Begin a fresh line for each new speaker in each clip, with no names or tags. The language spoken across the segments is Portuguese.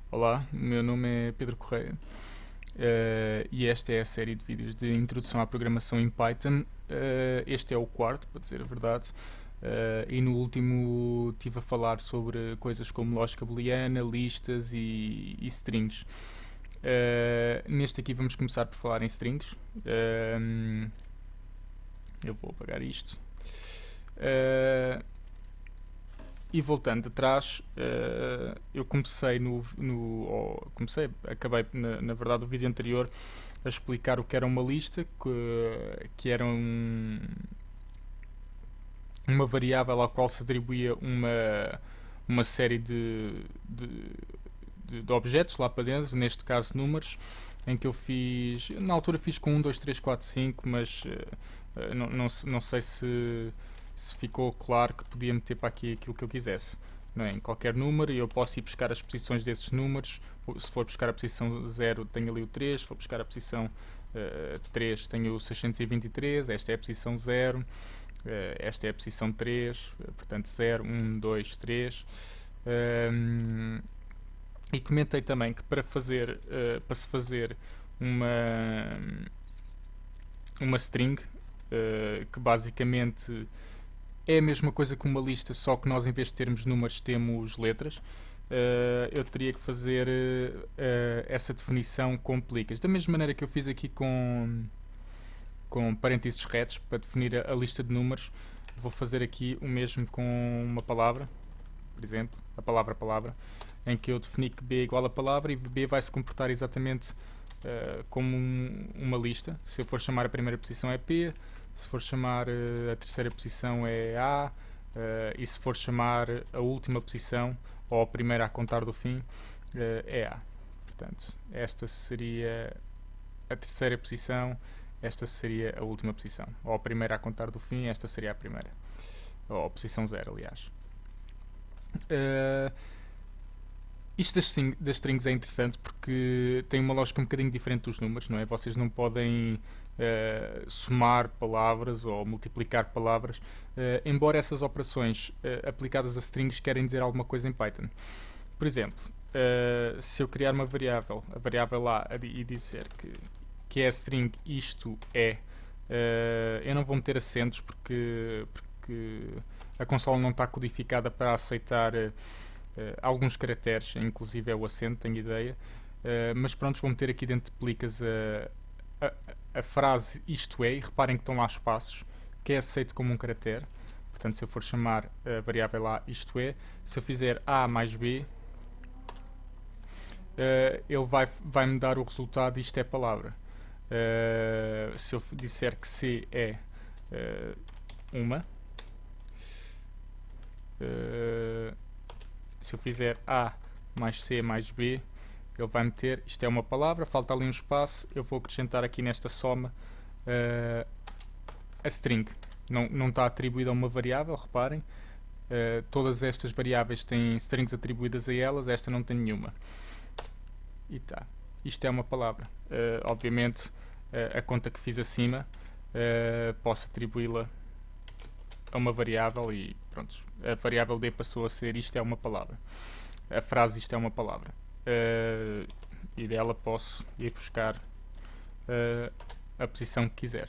Olá, o meu nome é Pedro Correia e esta é a série de vídeos de introdução à programação em Python. Este é o quarto, para dizer a verdade, e no último estive a falar sobre coisas como lógica booleana, listas e strings. Neste aqui vamos começar por falar em strings. Eu vou apagar isto. E voltando atrás, eu acabei na verdade o vídeo anterior a explicar o que era uma lista, que era uma variável à qual se atribuía uma série de objetos lá para dentro, neste caso números, em que eu fiz, na altura fiz com 1, 2, 3, 4, 5, mas não sei se ficou claro que podia meter para aqui aquilo que eu quisesse. Não é? Em qualquer número, e eu posso ir buscar as posições desses números. Se for buscar a posição 0, tenho ali o 3. Se for buscar a posição 3, tenho o 623. Esta é a posição 0. Esta é a posição 3. Portanto, 0, 1, 2, 3. E comentei também que para se fazer uma string, que basicamente é a mesma coisa que uma lista, só que nós em vez de termos números temos letras. Eu teria que fazer essa definição com plicas. Da mesma maneira que eu fiz aqui com parênteses retos para definir a lista de números, vou fazer aqui o mesmo com uma palavra, por exemplo, a palavra, em que eu defini que B é igual a palavra e B vai se comportar exatamente como uma lista. Se eu for chamar a primeira posição é P, se for chamar a terceira posição é A, e se for chamar a última posição, ou a primeira a contar do fim, é A. Portanto, esta seria a terceira posição, esta seria a última posição. Ou a primeira a contar do fim, esta seria a primeira. Ou a posição 0, aliás. Isto das strings é interessante porque tem uma lógica um bocadinho diferente dos números, não é? Vocês não podem somar palavras ou multiplicar palavras, embora essas operações aplicadas a strings querem dizer alguma coisa em Python. Por exemplo, se eu criar uma variável, a variável A, e dizer que é a string isto é, eu não vou meter acentos porque a consola não está codificada para aceitar alguns caracteres, inclusive é o acento, tenho ideia, mas pronto, vou meter aqui dentro de plicas a frase isto é, e reparem que estão lá espaços, que é aceito como um caractere. Portanto, se eu for chamar a variável A isto é, se eu fizer A mais B, ele vai-me dar o resultado isto é palavra. Se eu disser que C é uma, se eu fizer A mais C mais B, ele vai meter, isto é uma palavra, falta ali um espaço, eu vou acrescentar aqui nesta soma a string. Não está atribuída a uma variável, reparem. Todas estas variáveis têm strings atribuídas a elas, esta não tem nenhuma. E tá. Isto é uma palavra. Obviamente, a conta que fiz acima, posso atribuí-la a uma variável e pronto, a variável D passou a ser isto é uma palavra. A frase isto é uma palavra. E dela posso ir buscar a posição que quiser.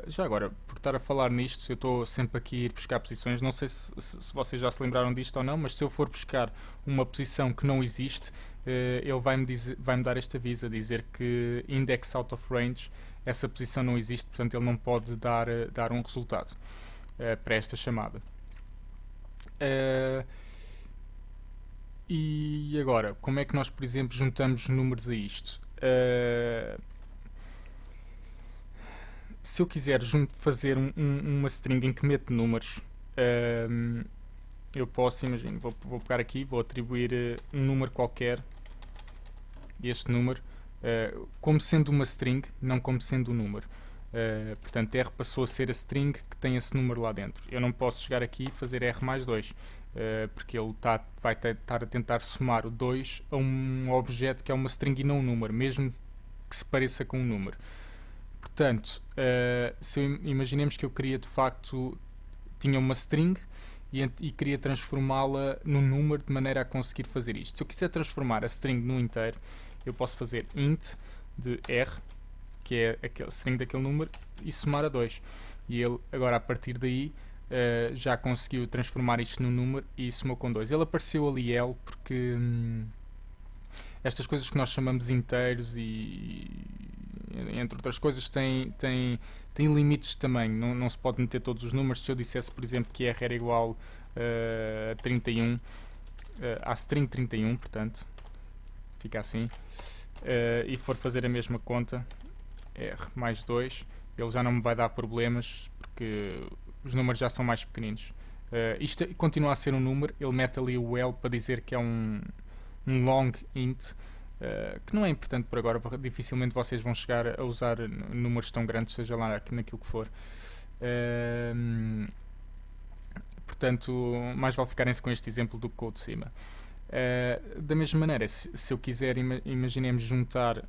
Já agora, por estar a falar nisto, eu estou sempre aqui a ir buscar posições. Não sei se vocês já se lembraram disto ou não, mas se eu for buscar uma posição que não existe, ele vai-me dar este aviso a dizer que index out of range, essa posição não existe, portanto ele não pode dar um resultado para esta chamada. E agora, como é que nós, por exemplo, juntamos números a isto? Se eu quiser fazer uma string em que mete números, eu posso, imagino, vou pegar aqui, vou atribuir um número qualquer, este número, como sendo uma string, não como sendo um número. Portanto, R passou a ser a string que tem esse número lá dentro. Eu não posso chegar aqui e fazer R mais 2, porque ele vai estar a tentar somar o 2 a um objeto que é uma string e não um número, mesmo que se pareça com um número. Portanto, imaginemos que eu queria de facto, tinha uma string e queria transformá-la num número de maneira a conseguir fazer isto. Se eu quiser transformar a string num inteiro, eu posso fazer int de r, que é a string daquele número, e somar a 2. E ele agora, a partir daí, já conseguiu transformar isto num número e somou com 2. Ele apareceu ali L porque estas coisas que nós chamamos inteiros e entre outras coisas têm limites de tamanho. Não se pode meter todos os números. Se eu dissesse, por exemplo, que r era igual a 31, à string 31, portanto, fica assim, e for fazer a mesma conta, r mais 2, ele já não me vai dar problemas porque os números já são mais pequeninos. Isto continua a ser um número, ele mete ali o L para dizer que é um long int, que não é importante por agora, dificilmente vocês vão chegar a usar números tão grandes, seja lá naquilo que for. Portanto, mais vale ficarem-se com este exemplo do que com o de cima. Da mesma maneira, se eu quiser, imaginemos juntar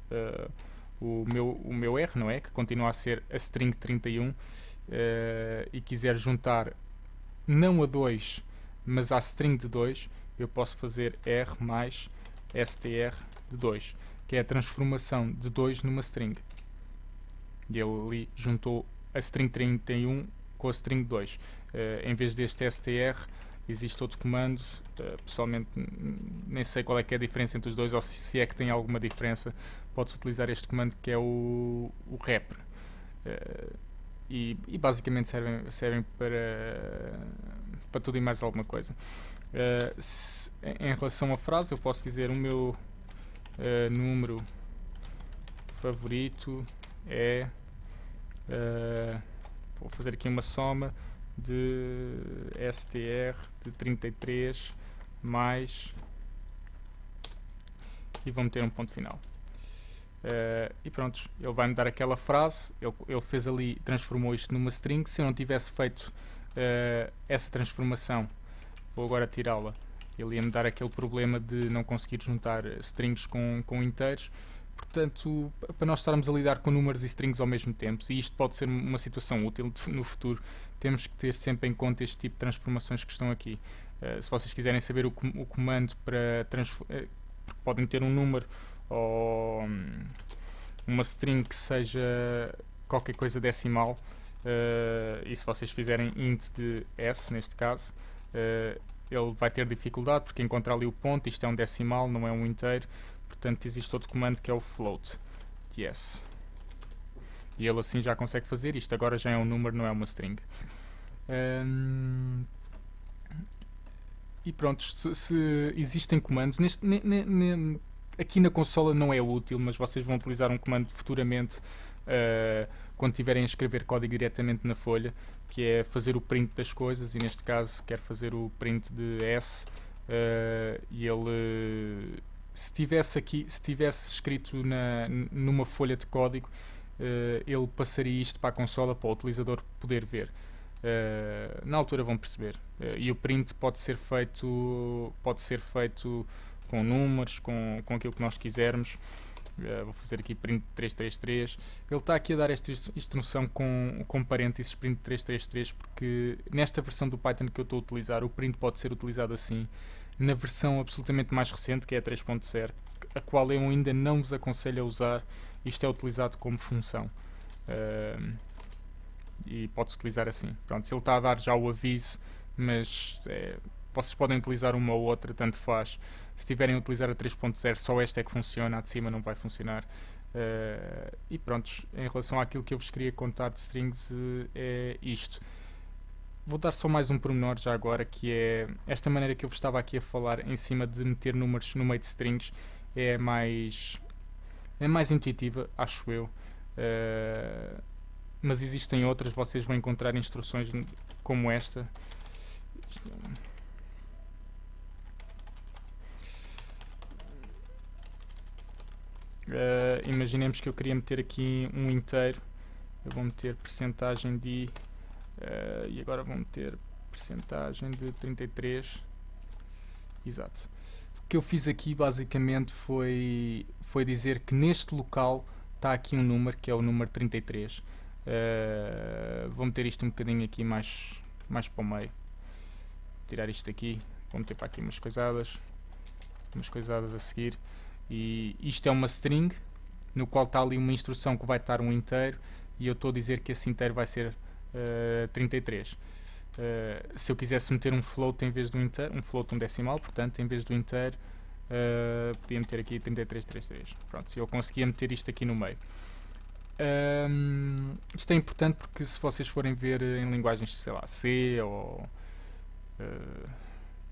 o meu R, não é? Que continua a ser a string 31, e quiser juntar não a 2, mas à string de 2, eu posso fazer R mais str de 2, que é a transformação de 2 numa string. E ele ali juntou a string 31 com a string 2. Em vez deste str, existe outro comando, pessoalmente nem sei qual é que é a diferença entre os dois, ou se é que tem alguma diferença. Podes utilizar este comando que é o wrapper. E basicamente servem para tudo e mais alguma coisa. Em relação à frase, eu posso dizer o meu número favorito é, vou fazer aqui uma soma de str de 33 mais, e vou meter um ponto final. E pronto, ele vai me dar aquela frase. Ele fez ali, transformou isto numa string. Se eu não tivesse feito essa transformação, vou agora tirá-la, ele ia me dar aquele problema de não conseguir juntar strings com inteiros. Portanto, para nós estarmos a lidar com números e strings ao mesmo tempo, e isto pode ser uma situação útil no futuro, temos que ter sempre em conta este tipo de transformações que estão aqui. Se vocês quiserem saber o comando para transformar, podem ter um número ou uma string que seja qualquer coisa decimal, e se vocês fizerem int de s, neste caso, ele vai ter dificuldade porque encontra ali o ponto. Isto é um decimal, não é um inteiro. Portanto, existe outro comando que é o float de s, e ele assim já consegue fazer isto. Agora já é um número, não é uma string. E pronto, se existem comandos aqui na consola não é útil, mas vocês vão utilizar um comando futuramente, quando estiverem a escrever código diretamente na folha, que é fazer o print das coisas. E neste caso quero fazer o print de s, e ele, se tivesse escrito numa folha de código, ele passaria isto para a consola, para o utilizador poder ver. Na altura vão perceber. E o print pode ser feito com números, com aquilo que nós quisermos. Vou fazer aqui print 333. Ele está aqui a dar esta instrução com parênteses, print 333, porque nesta versão do Python que eu estou a utilizar, o print pode ser utilizado assim. Na versão absolutamente mais recente, que é a 3.0, a qual eu ainda não vos aconselho a usar, isto é utilizado como função. E pode-se utilizar assim. Pronto, se ele está a dar já o aviso, mas vocês podem utilizar uma ou outra, tanto faz. Se estiverem a utilizar a 3.0, só esta é que funciona, a de cima não vai funcionar. E pronto, em relação àquilo que eu vos queria contar de strings, é isto. Vou dar só mais um pormenor já agora, que é esta maneira que eu vos estava aqui a falar em cima de meter números no meio de strings, é mais intuitiva, acho eu. Mas existem outras, vocês vão encontrar instruções como esta. Imaginemos que eu queria meter aqui um inteiro. Eu vou meter percentagem de e agora vou meter percentagem de 33. Exato. O que eu fiz aqui basicamente foi dizer que neste local está aqui um número, que é o número 33. Vou meter isto um bocadinho aqui mais para o meio. tirar isto daqui, vou meter para aqui umas coisadas a seguir, e isto é uma string no qual está ali uma instrução que vai estar um inteiro, e eu estou a dizer que esse inteiro vai ser 33. Se eu quisesse meter um float em vez do inteiro, um float, um decimal, portanto, em vez do inteiro, podia meter aqui 3333. Pronto, eu conseguia meter isto aqui no meio. Isto é importante porque se vocês forem ver em linguagens, sei lá, C ou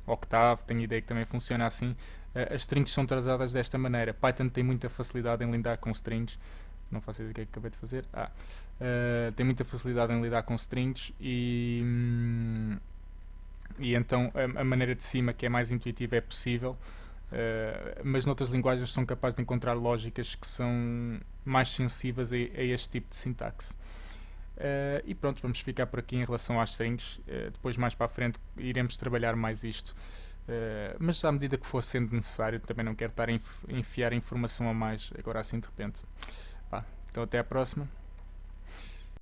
Octave, tenho ideia que também funciona assim, as strings são tratadas desta maneira. Python tem muita facilidade em lidar com strings. Não faço ideia do que é que acabei de fazer. Tem muita facilidade em lidar com strings e então a maneira de cima, que é mais intuitiva, é possível. Mas noutras linguagens são capazes de encontrar lógicas que são mais sensíveis a este tipo de sintaxe. E pronto, vamos ficar por aqui em relação às strings. Depois, mais para a frente, iremos trabalhar mais isto. Mas à medida que for sendo necessário, também não quero estar a enfiar informação a mais agora assim de repente. Então até à próxima.